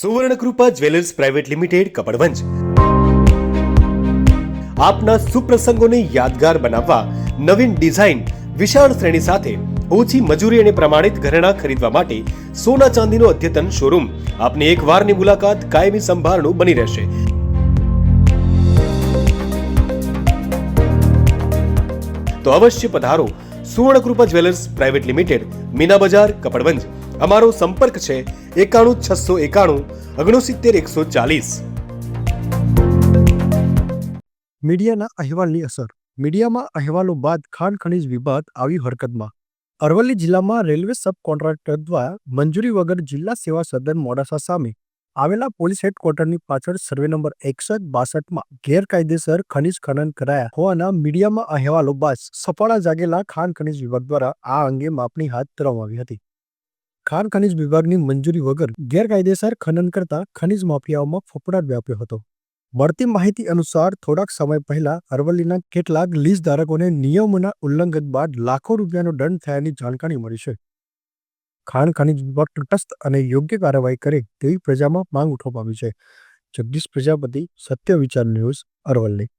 Suvarnakrupa jewellers private limited Kapadvanj આપના સુપ્રસંગોને યાદગાર બનાવવા નવીન ડિઝાઇન વિશાળ શ્રેણી સાથે ઓછી મજૂરી અને પ્રમાણિત ઘરેણાં ખરીદવા માટે સોના ચાંદીનો અદ્યતન શોરૂમ આપની એક વારની મુલાકાત કાયમી સંભાળનું બની રહેશે। તો અવશ્ય પધારો Suvarnakrupa jewellers private limited, Meena બજાર, કપડવંજ। અમારો સંપર્ક છે 91 691 69 140। મીડિયાના અહેવાલની અસર। મીડિયામાં અહેવાલો બાદ ખાણ ખનીજ વિભાગ આવી હરકતમાં। અરવલ્લી જિલ્લામાં રેલવે સબ કોન્ટ્રાક્ટર દ્વારા મંજૂરી વગર જિલ્લા સેવા સદન મોડાસા સામે આવેલા પોલીસ હેડક્વાર્ટરની પાછળ સર્વે નંબર 6162માં ગેરકાયદેસર ખનીજ ખનન કરાયા હોવાના મીડિયામાં અહેવાલો બાદ સફાળા જાગેલા ખાણ ખનીજ વિભાગ દ્વારા આ અંગે માપણી હાથ ધરવામાં આવી હતી। ખાણ ખનીજ વિભાગની મંજૂરી વગર ગેરકાયદેસર ખનન કરતા ખનીજ માફિયાઓમાં ફફડાટ વ્યાપ્યો હતો। મળતી માહિતી અનુસાર થોડાક સમય પહેલા અરવલ્લીના કેટલાક લીઝ ધારકોને નિયમોના ઉલ્લંઘન બાદ લાખો રૂપિયાનો દંડ થયાની જાણકારી મળી છે। ખાણ ખનીજ વિભાગ તટસ્થ અને યોગ્ય કાર્યવાહી કરે તેવી પ્રજામાં માંગ ઉઠવા પામી છે। જગદીશ પ્રજાપતિ, સત્ય વિચાર ન્યૂઝ, અરવલ્લી।